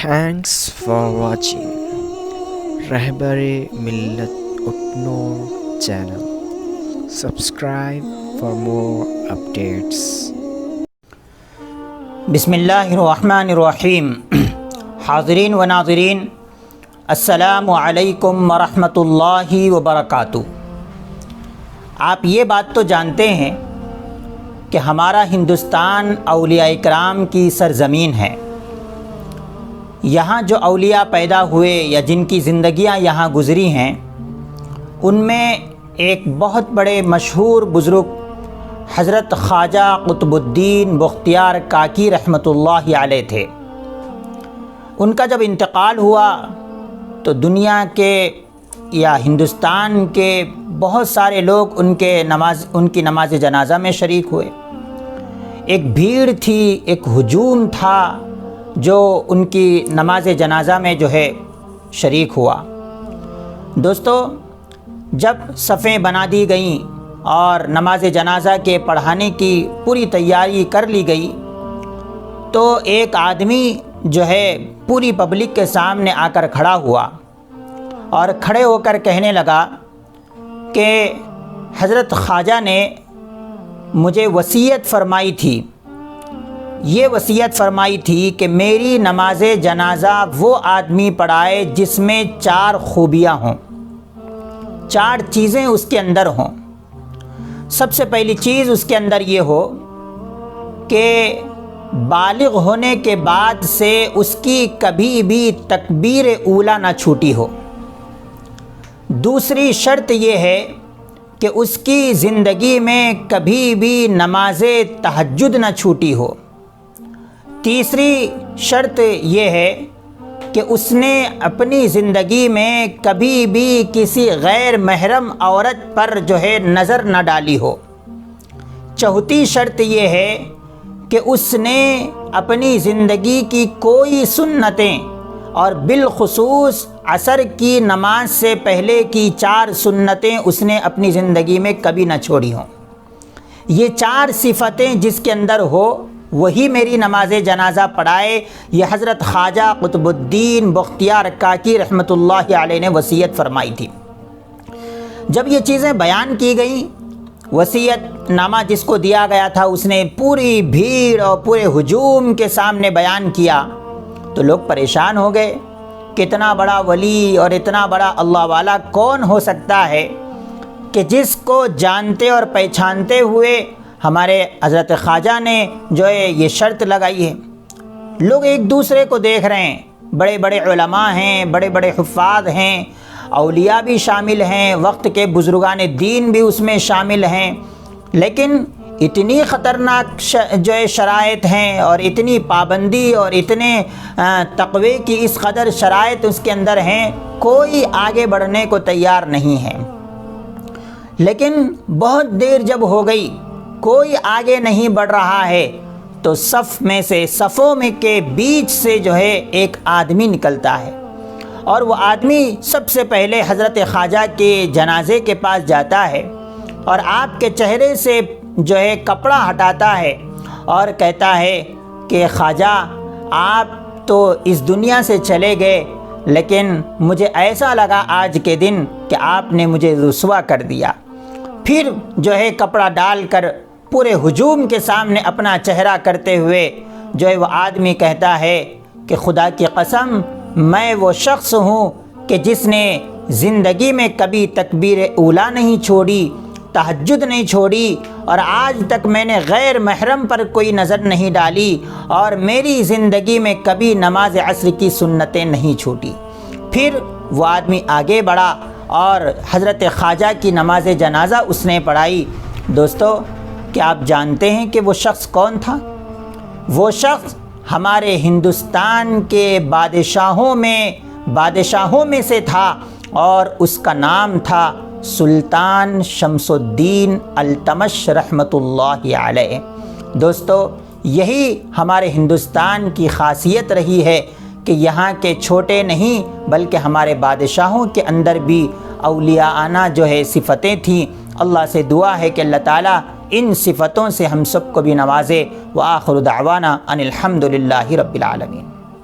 Thanks for watching Rehbar-e-Millat Utnoor channel. Subscribe for more updates. बिस्मिल्लाहिर्रहमानिर्रहीम। हाज़रीन व नाज़रीन, अस्सलामु अलैकुम व रहमतुल्लाहि व बरकातुहू। आप ये बात तो जानते हैं कि हमारा हिंदुस्तान औलिया इकराम की सरज़मीन है। यहाँ जो औलिया पैदा हुए या जिनकी ज़िंदगियाँ यहाँ गुज़री हैं, उनमें एक बहुत बड़े मशहूर बुज़ुर्ग हज़रत ख्वाजा कुतुबुद्दीन बख्तियार काकी रहमतुल्लाहि अलैह थे। उनका जब इंतकाल हुआ तो दुनिया के या हिंदुस्तान के बहुत सारे लोग उनकी नमाज जनाज़ा में शरीक हुए। एक भीड़ थी, एक हुजूम था जो उनकी नमाज जनाज़ा में जो है शरीक हुआ। दोस्तों, जब सफ़ें बना दी गईं और नमाज जनाज़ा के पढ़ाने की पूरी तैयारी कर ली गई तो एक आदमी जो है पूरी पब्लिक के सामने आकर खड़ा हुआ और खड़े होकर कहने लगा कि हज़रत ख्वाजा ने मुझे वसीयत फ़रमाई थी, ये वसीयत फ़रमाई थी कि मेरी नमाज जनाज़ा वो आदमी पढ़ाए जिसमें 4 खूबियाँ हों, 4 चीज़ें उसके अंदर हों। सबसे पहली चीज़ उसके अंदर ये हो कि बालिग होने के बाद से उसकी कभी भी तकबीर ऊला ना छूटी हो। दूसरी शर्त ये है कि उसकी ज़िंदगी में कभी भी नमाज तहज्जुद ना छूटी हो। तीसरी शर्त ये है कि उसने अपनी ज़िंदगी में कभी भी किसी गैर महरम औरत पर जो है नज़र न डाली हो। चौथी शर्त ये है कि उसने अपनी ज़िंदगी की कोई सुन्नतें और बिलखुसूस असर की नमाज से पहले की 4 सुन्नतें उसने अपनी ज़िंदगी में कभी न छोड़ी हों। ये 4 सिफ़तें जिसके अंदर हो वही मेरी नमाज जनाज़ा पढ़ाए, ये हज़रत ख्वाजा कुतुबुद्दीन बख्तियार काकी रहमतुल्लाहि अलैह ने वसीयत फ़रमाई थी। जब ये चीज़ें बयान की गई, वसीयत नामा जिसको दिया गया था उसने पूरी भीड़ और पूरे हुजूम के सामने बयान किया तो लोग परेशान हो गए। कितना बड़ा वली और इतना बड़ा अल्लाह वाला कौन हो सकता है कि जिसको जानते और पहचानते हुए हमारे हज़रत ख्वाजा ने जो है ये शर्त लगाई है। लोग एक दूसरे को देख रहे हैं, बड़े बड़े उलमा हैं, बड़े बड़े हुफ़ाज़ हैं, औलिया भी शामिल हैं, वक्त के बुज़ुर्गान दीन भी उसमें शामिल हैं, लेकिन इतनी ख़तरनाक जो है शराइत हैं और इतनी पाबंदी और इतने तक़वे की इस कदर शराइत उसके अंदर हैं, कोई आगे बढ़ने को तैयार नहीं है। लेकिन बहुत देर जब हो गई, कोई आगे नहीं बढ़ रहा है तो सफ़ में से सफ़ों में के बीच से जो है एक आदमी निकलता है और वो आदमी सबसे पहले हज़रत ख्वाजा के जनाज़े के पास जाता है और आपके चेहरे से जो है कपड़ा हटाता है और कहता है कि ख्वाजा, आप तो इस दुनिया से चले गए, लेकिन मुझे ऐसा लगा आज के दिन कि आपने मुझे रुसवा कर दिया। फिर जो है कपड़ा डालकर पूरे हुजूम के सामने अपना चेहरा करते हुए जो है वो आदमी कहता है कि खुदा की कसम, मैं वो शख्स हूँ कि जिसने ज़िंदगी में कभी तकबीर ऊला नहीं छोड़ी, तहज्जुद नहीं छोड़ी और आज तक मैंने गैर महरम पर कोई नज़र नहीं डाली और मेरी ज़िंदगी में कभी नमाज असर की सुन्नतें नहीं छूटी। फिर वो आदमी आगे बढ़ा और हज़रत ख्वाजा की नमाज जनाज़ा उसने पढ़ाई। दोस्तों, क्या आप जानते हैं कि वो शख्स कौन था? वो शख्स हमारे हिंदुस्तान के बादशाहों में से था और उसका नाम था सुल्तान शमसुद्दीन अल्तमश रहमतुल्लाहि अलैह। दोस्तों, यही हमारे हिंदुस्तान की ख़ासियत रही है कि यहाँ के छोटे नहीं बल्कि हमारे बादशाहों के अंदर भी औलियाना जो है सिफ़तें थीं। अल्लाह से दुआ है कि अल्लाह ताला इन सिफ़तों से हम सबको भी नवाज़े। व आखिरु दावाना अनिल हम्दुलिल्लाहि रब्बिल आलमीन।